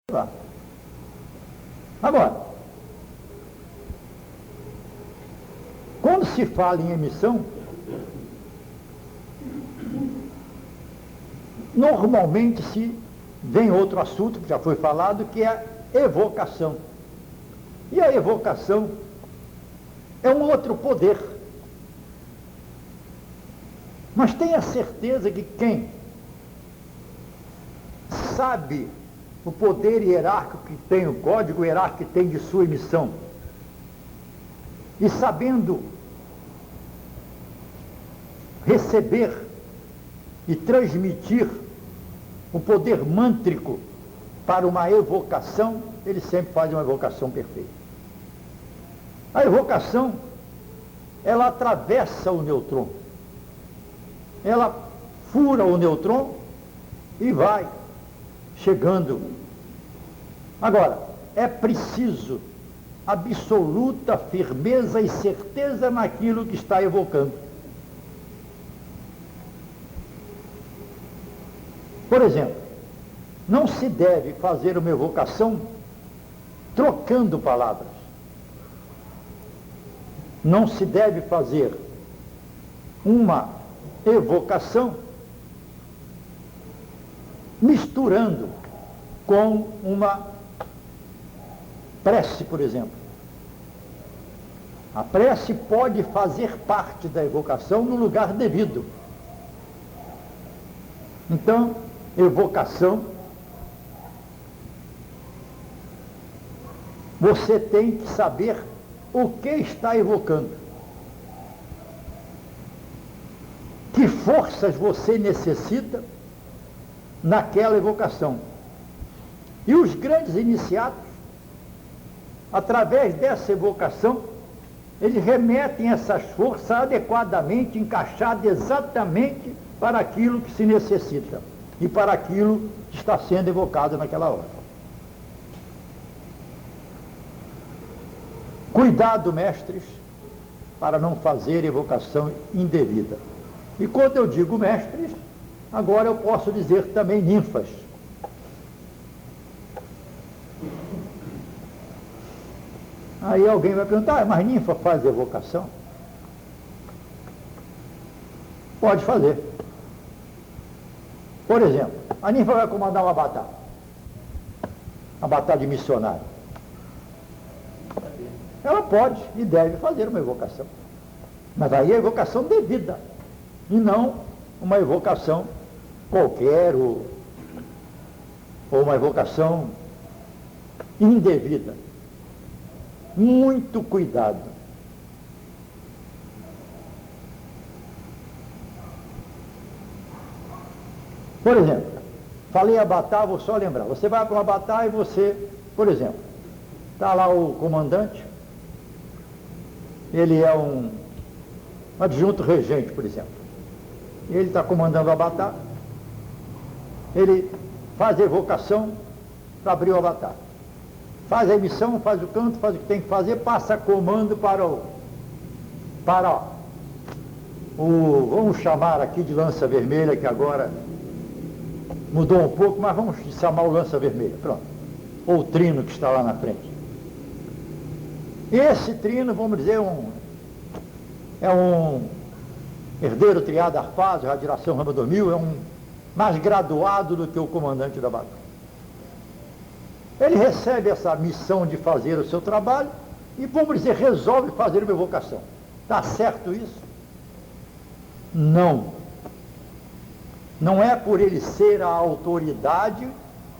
lá. Agora, quando se fala em emissão, normalmente se vem outro assunto que já foi falado, que é a evocação. E a evocação é um outro poder. Mas tenha certeza que quem sabe o poder hierárquico que tem, o código hierárquico que tem de sua emissão, e sabendo receber e transmitir o poder mântrico para uma evocação, ele sempre faz uma evocação perfeita. A evocação, ela atravessa o nêutron, ela fura o nêutron e vai chegando. Agora, é preciso absoluta firmeza e certeza naquilo que está evocando. Por exemplo, não se deve fazer uma evocação trocando palavras. Não se deve fazer uma evocação misturando com uma prece, por exemplo. A prece pode fazer parte da evocação no lugar devido. Então, evocação, você tem que saber o que está evocando. Que forças você necessita naquela evocação. E os grandes iniciados, através dessa evocação, eles remetem essas forças adequadamente, encaixadas exatamente para aquilo que se necessita e para aquilo que está sendo evocado naquela hora. Cuidado, mestres, para não fazer evocação indevida. E quando eu digo mestres, agora eu posso dizer também ninfas. Aí alguém vai perguntar, mas ninfa faz evocação? Pode fazer. Por exemplo, a ninfa vai comandar uma batalha de missionário. Ela pode e deve fazer uma evocação. Mas aí é evocação devida, e não uma evocação qualquer, ou uma evocação indevida. Muito cuidado. Por exemplo, falei Abatá, vou só lembrar. Você vai para uma Abatá e você, por exemplo, está lá o comandante, ele é um adjunto regente, por exemplo. Ele está comandando a Abatá, ele faz a evocação para abrir o Abatá. Faz a emissão, faz o canto, faz o que tem que fazer, passa comando para o vamos chamar aqui de lança vermelha, que agora mudou um pouco, mas vamos chamar o lança vermelha, pronto. Ou o trino que está lá na frente. Esse trino, vamos dizer, é um herdeiro triado Arfásio, radiação Rama 2000, é um mais graduado do que o comandante da batalha. Ele recebe essa missão de fazer o seu trabalho e, vamos dizer, resolve fazer uma evocação. Está certo isso? Não. Não é por ele ser a autoridade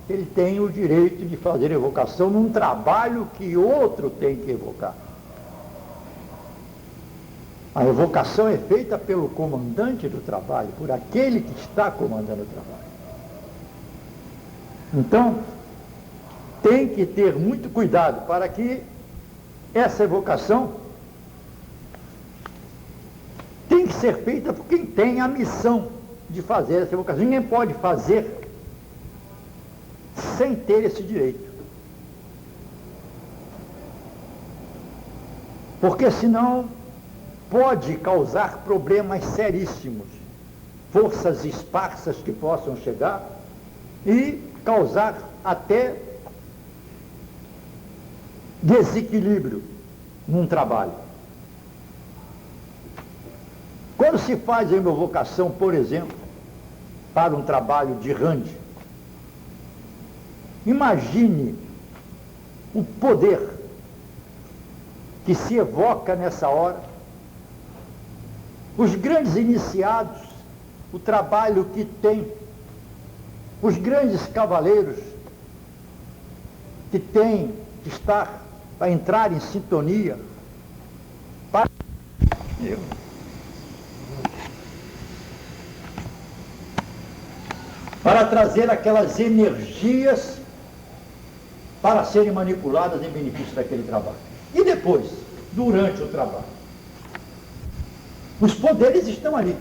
que ele tem o direito de fazer evocação num trabalho que outro tem que evocar. A evocação é feita pelo comandante do trabalho, por aquele que está comandando o trabalho. Então, tem que ter muito cuidado para que essa evocação tem que ser feita por quem tem a missão de fazer essa evocação. Ninguém pode fazer sem ter esse direito. Porque senão pode causar problemas seríssimos, forças esparsas que possam chegar e causar até desequilíbrio num trabalho. Quando se faz a invocação, por exemplo, para um trabalho de RAND, imagine o poder que se evoca nessa hora, os grandes iniciados, o trabalho que tem, os grandes cavaleiros que têm que estar para entrar em sintonia, para trazer aquelas energias para serem manipuladas em benefício daquele trabalho. E depois, durante o trabalho, os poderes estão ali.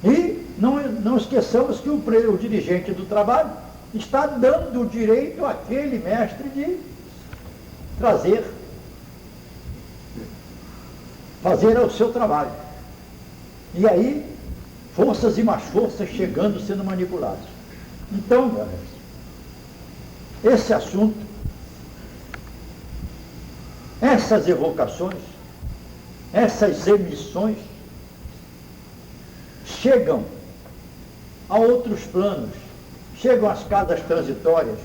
E não esqueçamos que o dirigente do trabalho está dando o direito àquele mestre de fazer o seu trabalho. E aí, forças e mais forças chegando, sendo manipuladas. Então, galera, esse assunto, essas evocações, essas emissões, chegam a outros planos, chegam às casas transitórias,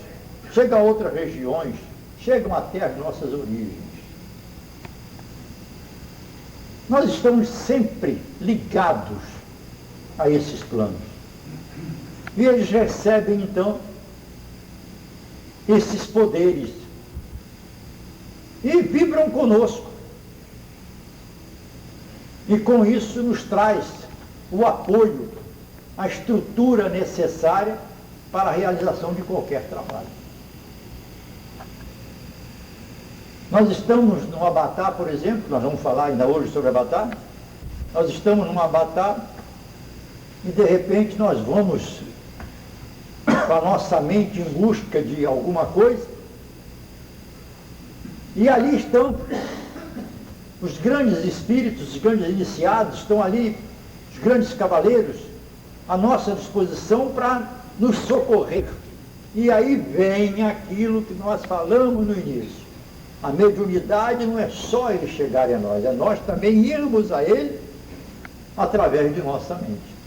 chegam a outras regiões, chegam até as nossas origens. Nós estamos sempre ligados a esses planos. E eles recebem, então, esses poderes e vibram conosco. E com isso nos traz o apoio, a estrutura necessária para a realização de qualquer trabalho. Nós estamos num avatar, por exemplo, nós vamos falar ainda hoje sobre avatar, nós estamos num avatar e de repente nós vamos com a nossa mente em busca de alguma coisa e ali estão os grandes espíritos, os grandes iniciados, estão ali, os grandes cavaleiros, à nossa disposição para nos socorrer. E aí vem aquilo que nós falamos no início. A mediunidade não é só ele chegar a nós, é nós também irmos a ele através de nossa mente.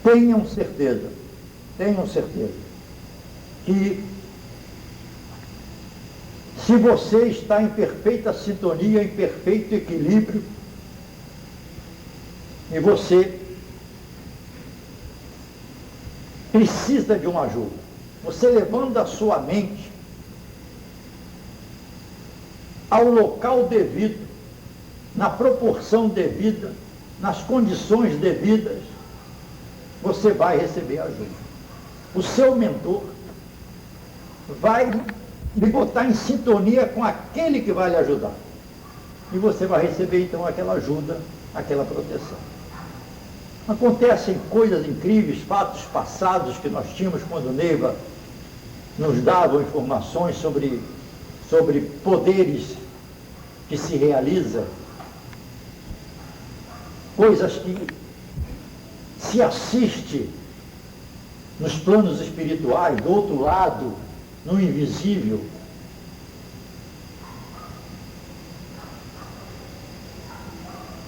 Tenham certeza que se você está em perfeita sintonia, em perfeito equilíbrio, e você precisa de uma ajuda, você levando a sua mente ao local devido, na proporção devida, nas condições devidas, você vai receber ajuda. O seu mentor vai lhe botar em sintonia com aquele que vai lhe ajudar. E você vai receber então aquela ajuda, aquela proteção. Acontecem coisas incríveis, fatos passados que nós tínhamos quando Neiva nos dava informações sobre poderes que se realizam, coisas que se assiste nos planos espirituais, do outro lado, no invisível.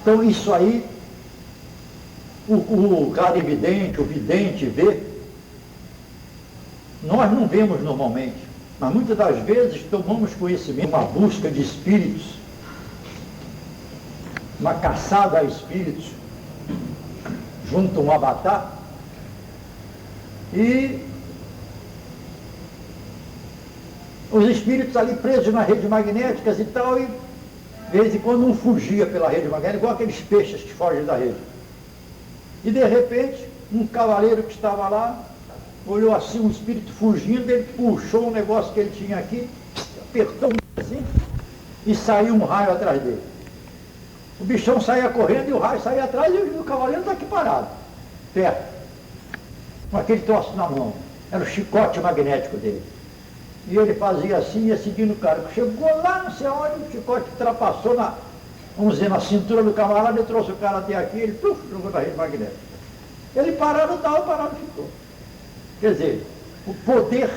Então isso aí, o clarividente, o vidente vê, nós não vemos normalmente, mas muitas das vezes tomamos conhecimento, uma busca de espíritos, uma caçada a espíritos, junto a um avatar, e os espíritos ali presos nas redes magnéticas e tal, e de vez em quando um fugia pela rede magnética, igual aqueles peixes que fogem da rede. E de repente, um cavaleiro que estava lá, olhou assim um espírito fugindo, ele puxou um negócio que ele tinha aqui, apertou assim, e saiu um raio atrás dele. O bichão saía correndo e o raio saía atrás e o cavaleiro está aqui parado, perto, com aquele troço na mão. Era o chicote magnético dele. E ele fazia assim, ia seguindo o cara. Chegou lá, não sei onde, o chicote ultrapassou vamos dizer, na cintura do camarada, ele trouxe o cara até aqui, ele jogou na rede magnética. Ele parado, ficou. Quer dizer, o poder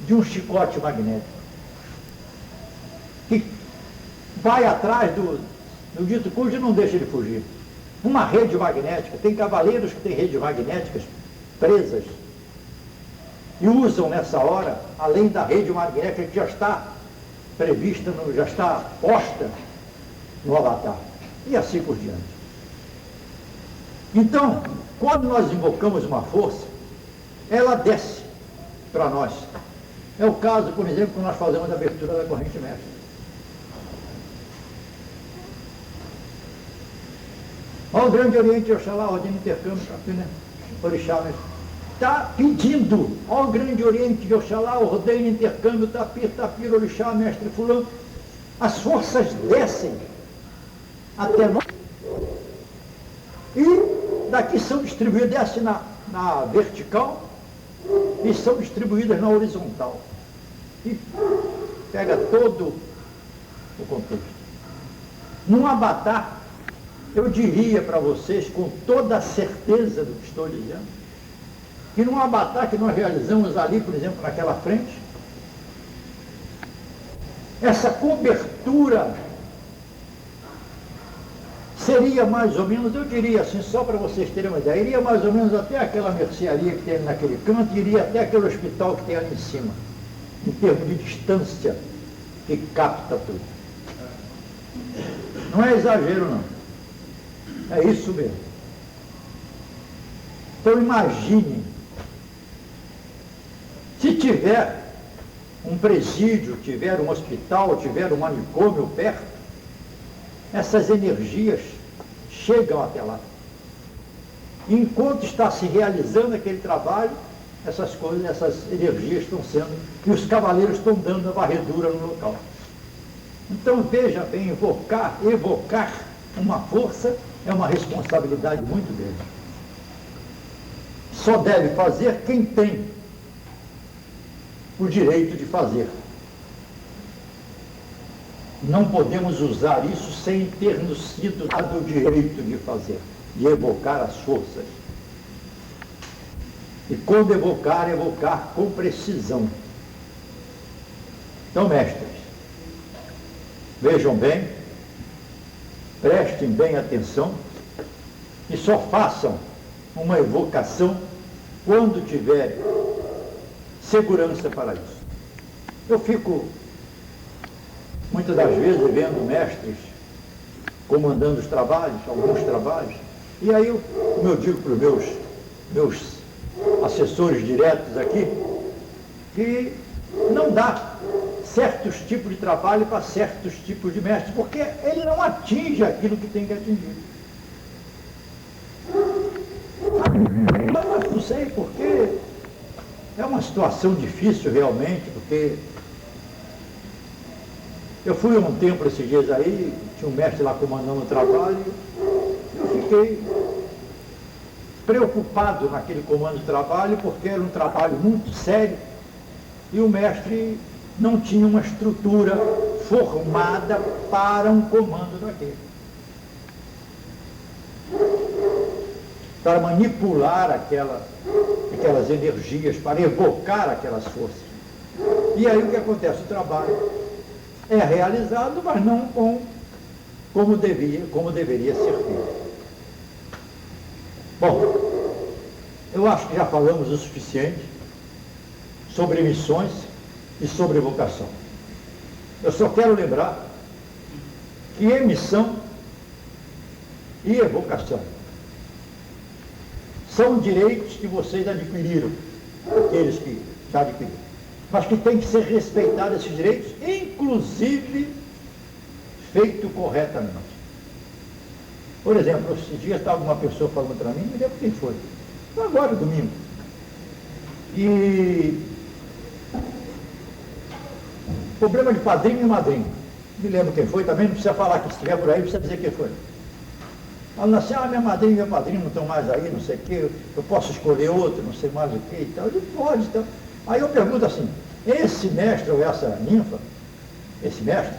de um chicote magnético, que vai atrás do dito cujo e não deixa ele fugir. Uma rede magnética, tem cavaleiros que têm redes magnéticas presas e usam nessa hora, além da rede magnética que já está prevista, já está posta no avatar, e assim por diante. Então, quando nós invocamos uma força, ela desce para nós. É o caso, por exemplo, quando nós fazemos a abertura da corrente mestra. Olha o Grande Oriente Oxalá, ordem intercâmbio, Orixá, está pedindo ao Grande Oriente Oxalá, ordem intercâmbio, Tapir, Orixá, mestre fulano. As forças descem até nós e daqui são distribuídas, desce na vertical e são distribuídas na horizontal. E pega todo o contexto. Num avatar, eu diria para vocês, com toda a certeza do que estou dizendo, que num avatar que nós realizamos ali, por exemplo, naquela frente, essa cobertura seria mais ou menos, eu diria assim, só para vocês terem uma ideia, iria mais ou menos até aquela mercearia que tem naquele canto, iria até aquele hospital que tem ali em cima, em termos de distância que capta tudo. Não é exagero, não. É isso mesmo. Então imagine, se tiver um presídio, tiver um hospital, tiver um manicômio perto, essas energias chegam até lá. Enquanto está se realizando aquele trabalho, essas coisas, essas energias estão sendo, e os cavaleiros estão dando a varredura no local. Então veja bem, evocar uma força é uma responsabilidade muito grande. Só deve fazer quem tem o direito de fazer. Não podemos usar isso sem ter nos sido dado o direito de fazer, de evocar as forças. E quando evocar com precisão. Então, mestres, vejam bem, prestem bem atenção e só façam uma evocação quando tiverem segurança para isso. Eu fico muitas das vezes vendo mestres comandando os trabalhos, alguns trabalhos, e aí como eu digo para os meus assessores diretos aqui, que não dá certos tipos de trabalho para certos tipos de mestres, porque ele não atinge aquilo que tem que atingir. Mas não sei porque é uma situação difícil realmente, porque eu fui um tempo esses dias aí, tinha um mestre lá comandando o trabalho, eu fiquei preocupado naquele comando de trabalho, porque era um trabalho muito sério, e o mestre não tinha uma estrutura formada para um comando daquele. Para manipular aquelas energias, para evocar aquelas forças. E aí o que acontece? O trabalho é realizado, mas não como deveria ser feito. Bom, eu acho que já falamos o suficiente sobre missões e sobre evocação. Eu só quero lembrar que emissão e evocação são direitos que vocês adquiriram, aqueles que já adquiriram, mas que tem que ser respeitados esses direitos, inclusive feito corretamente. Por exemplo, esses dias estava uma pessoa falando para mim, não me lembro quem foi agora, domingo, e problema de padrinho e madrinha, me lembro quem foi, também não precisa falar, que se estiver por aí, precisa dizer quem foi. Falando assim, minha madrinha e meu padrinho não estão mais aí, não sei o quê, eu posso escolher outro, não sei mais o quê e tal. Eu digo, pode, então. Aí eu pergunto assim, esse mestre ou essa ninfa, esse mestre,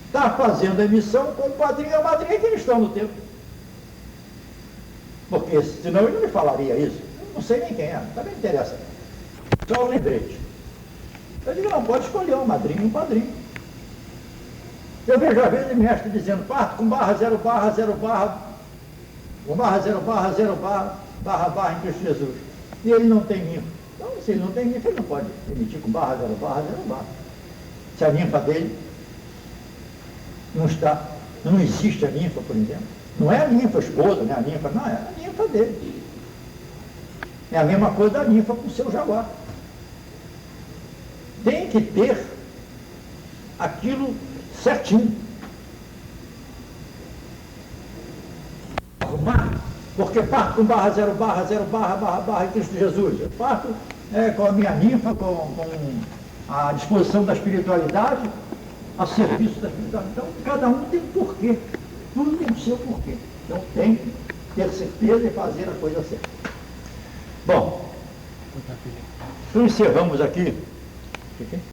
está fazendo a emissão com o padrinho e a madrinha que eles estão no tempo. Porque senão ele não me falaria isso. Eu não sei nem quem é, também não interessa. Só um lembrete. Eu digo, não, pode escolher um madrinho e um padrinho. Eu vejo às vezes mestre dizendo, parto com barra, zero barra, zero barra, com barra, zero barra, zero barra, barra, barra em Cristo Jesus. E ele não tem ninfa. Então, se ele não tem ninfa, ele não pode emitir com barra, zero barra, zero barra. Se a ninfa dele não está, não existe a ninfa, por exemplo. Não é a ninfa esposa, né? A ninfa, não, é a ninfa dele. É a mesma coisa da ninfa com o seu jaguar. Tem que ter aquilo certinho. Arrumar, porque parto com barra, zero barra, zero barra, barra, barra em Cristo Jesus. Eu parto com a minha ninfa, com a disposição da espiritualidade, a serviço da espiritualidade. Então, cada um tem um porquê. Tudo tem o seu porquê. Então, tem que ter certeza e fazer a coisa certa. Bom, então encerramos aqui.